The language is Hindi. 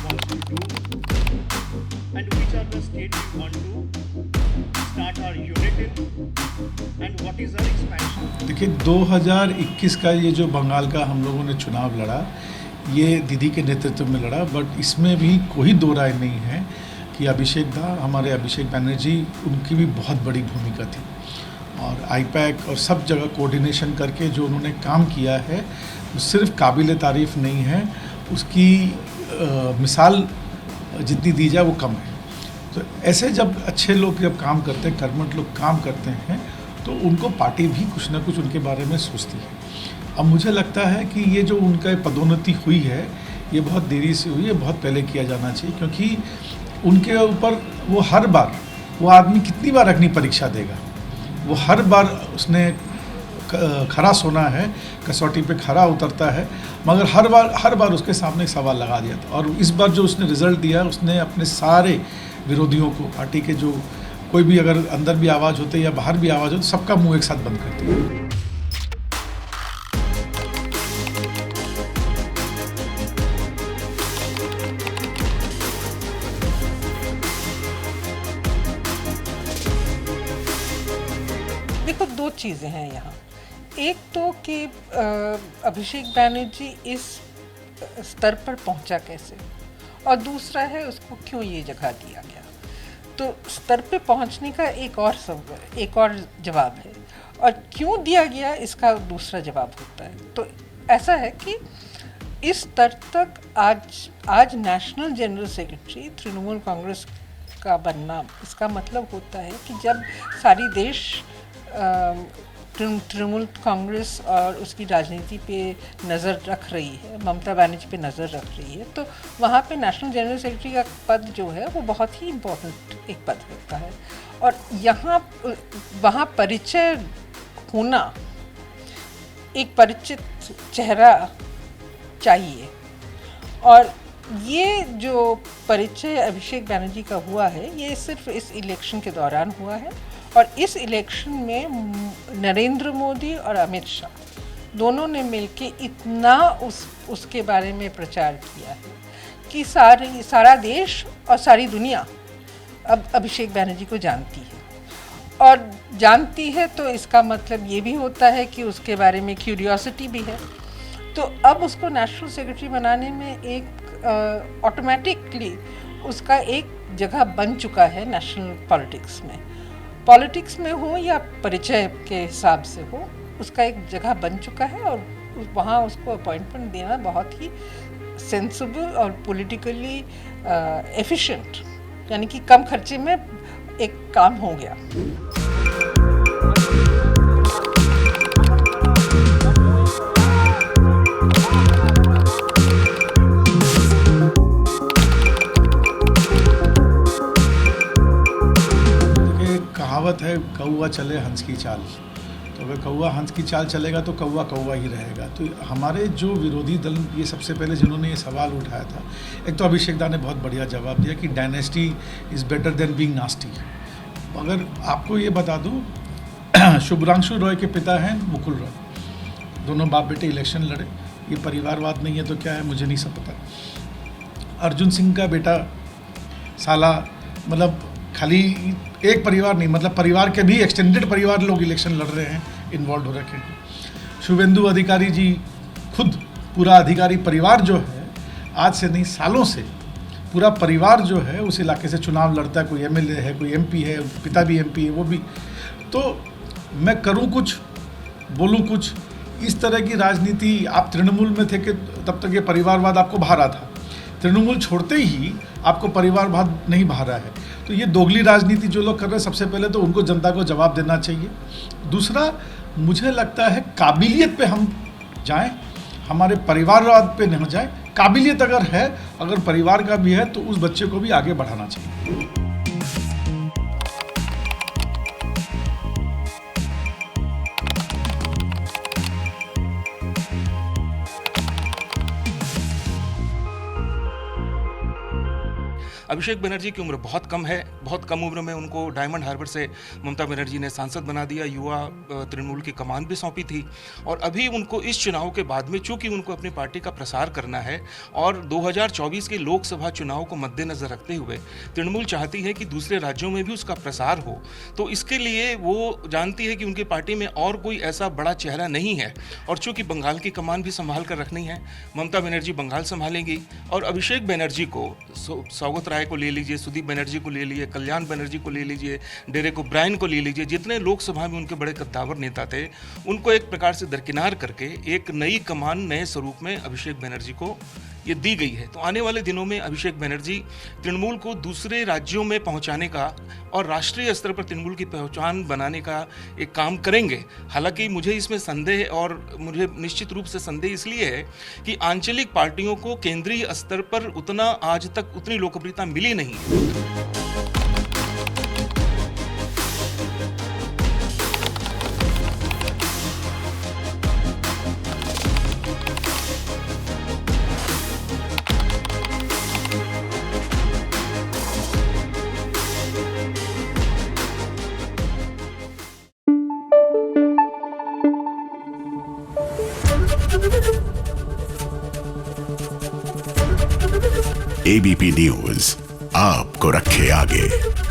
wants to do, and which are the states we want to start our unit in, and what is our expansion. देखिए 2021 का ये जो बंगाल का हम लोगों ने चुनाव लड़ा, ये दीदी के नेतृत्व में लड़ा, बट इसमें भी कोई दो राय नहीं है कि हमारे अभिषेक बैनर्जी, उनकी भी बहुत बड़ी भूमिका थी। और आईपैक और सब जगह कोऑर्डिनेशन करके जो उन्होंने काम किया है वो सिर्फ काबिल तारीफ़ नहीं है, उसकी मिसाल जितनी दी जाए वो कम है। तो ऐसे जब अच्छे लोग जब काम करते हैं, कर्मठ लोग काम करते हैं, तो उनको पार्टी भी कुछ ना कुछ उनके बारे में सोचती है। अब मुझे लगता है कि ये जो उनका पदोन्नति हुई है, ये बहुत देरी से हुई है, बहुत पहले किया जाना चाहिए, क्योंकि उनके ऊपर वो हर बार, वो आदमी कितनी बार अग्नि परीक्षा देगा, वो हर बार उसने खरा सोना है, कसौटी पे खरा उतरता है, मगर हर बार उसके सामने एक सवाल लगा दिया था। और इस बार जो उसने रिज़ल्ट दिया, उसने अपने सारे विरोधियों को, पार्टी के जो कोई भी अगर अंदर भी आवाज़ होते या बाहर भी आवाज़ होती, सबका मुंह एक साथ बंद कर दिया। देखो, दो चीज़ें हैं यहाँ। एक तो कि अभिषेक बैनर्जी इस स्तर पर पहुँचा कैसे, और दूसरा है उसको क्यों ये जगह दिया गया। तो स्तर पे पहुँचने का एक और जवाब है, और क्यों दिया गया इसका दूसरा जवाब होता है। तो ऐसा है कि इस स्तर तक आज national general secretary Trinamool Congress का बनना, इसका मतलब होता है कि जब सारी देश तृणमूल कांग्रेस और उसकी राजनीति पे नज़र रख रही है, ममता बनर्जी पे नज़र रख रही है, तो वहाँ पे नेशनल जनरल सेक्रेटरी का पद जो है वो बहुत ही इम्पोर्टेंट एक पद होता है। और वहाँ परिचय होना, एक परिचित चेहरा चाहिए, और ये जो परिचय अभिषेक बैनर्जी का हुआ है, ये सिर्फ इस इलेक्शन के दौरान हुआ है। और इस इलेक्शन में नरेंद्र मोदी और अमित शाह दोनों ने मिलके इतना उसके बारे में प्रचार किया है कि सारा देश और सारी दुनिया अब अभिषेक बैनर्जी को जानती है। और जानती है तो इसका मतलब ये भी होता है कि उसके बारे में क्यूरियोसिटी भी है। तो अब उसको नेशनल सेक्रेटरी बनाने में एक ऑटोमेटिकली उसका एक जगह बन चुका है नेशनल पॉलिटिक्स में हो या परिचय के हिसाब से हो, उसका एक जगह बन चुका है। और वहाँ उसको अपॉइंटमेंट देना बहुत ही सेंसिबल और पॉलिटिकली एफिशिएंट, यानी कि कम खर्चे में एक काम हो गया। कहावत है, कौवा चले हंस की चाल। तो अगर कौवा हंस की चाल चलेगा तो कौवा कौवा ही रहेगा। तो हमारे जो विरोधी दल, ये सबसे पहले जिन्होंने ये सवाल उठाया था, एक तो अभिषेक दा ने बहुत बढ़िया जवाब दिया कि dynasty is better than being nasty. अगर आपको ये बता दूं, शुभ्रांशु रॉय के पिता हैं मुकुल रॉय, दोनों बाप बेटे इलेक्शन लड़े। ये परिवारवाद नहीं है तो क्या है, मुझे नहीं सब पता। अर्जुन सिंह का बेटा साला, मतलब खाली एक परिवार नहीं, मतलब परिवार के भी एक्सटेंडेड परिवार लोग इलेक्शन लड़ रहे हैं, इन्वॉल्व हो रखे हैं। शुभेंदु अधिकारी जी खुद, पूरा अधिकारी परिवार जो है, आज से नहीं सालों से पूरा परिवार जो है उस इलाके से चुनाव लड़ता है। कोई एमएलए है, कोई एमपी है, पिता भी एमपी है, वो भी। तो मैं करूं कुछ, बोलूं कुछ, इस तरह की राजनीति आप तृणमूल में थे कि तब तक ये परिवारवाद आपको भा रहा था। तृणमूल छोड़ते ही आपको परिवारवाद नहीं भा रहा है। तो ये दोगली राजनीति जो लोग कर रहे हैं, सबसे पहले तो उनको जनता को जवाब देना चाहिए। दूसरा, मुझे लगता है काबिलियत पे हम जाएं, हमारे परिवारवाद पे न जाएं। काबिलियत अगर है, अगर परिवार का भी है, तो उस बच्चे को भी आगे बढ़ाना चाहिए। अभिषेक बनर्जी की उम्र बहुत कम है, बहुत कम उम्र में उनको डायमंड हार्बर से ममता बनर्जी ने सांसद बना दिया, युवा तृणमूल की कमान भी सौंपी थी। और अभी उनको इस चुनाव के बाद में चूंकि उनको अपनी पार्टी का प्रसार करना है और 2024 के लोकसभा चुनाव को मद्देनजर रखते हुए तृणमूल चाहती है कि दूसरे राज्यों में भी उसका प्रसार हो, तो इसके लिए वो जानती है कि उनकी पार्टी में और कोई ऐसा बड़ा चेहरा नहीं है। और चूंकि बंगाल की कमान भी संभाल कर रखनी है, ममता बनर्जी बंगाल संभालेंगी और अभिषेक बनर्जी को, सौगत राय को ले लीजिए, सुदीप बनर्जी को ले लीजिए, कल्याण बनर्जी को ले लीजिए, डेरेक ओब्रायन को ले लीजिए, जितने लोकसभा में उनके बड़े कद्दावर नेता थे, उनको एक प्रकार से दरकिनार करके एक नई कमान नए स्वरूप में अभिषेक बनर्जी को ये दी गई है। तो आने वाले दिनों में अभिषेक बनर्जी तृणमूल को दूसरे राज्यों में पहुंचाने का और राष्ट्रीय स्तर पर तृणमूल की पहचान बनाने का एक काम करेंगे। हालांकि मुझे इसमें संदेह, और मुझे निश्चित रूप से संदेह इसलिए है कि आंचलिक पार्टियों को केंद्रीय स्तर पर उतना आज तक उतनी लोकप्रियता मिली नहीं है। एबीपी न्यूज आपको रखे आगे।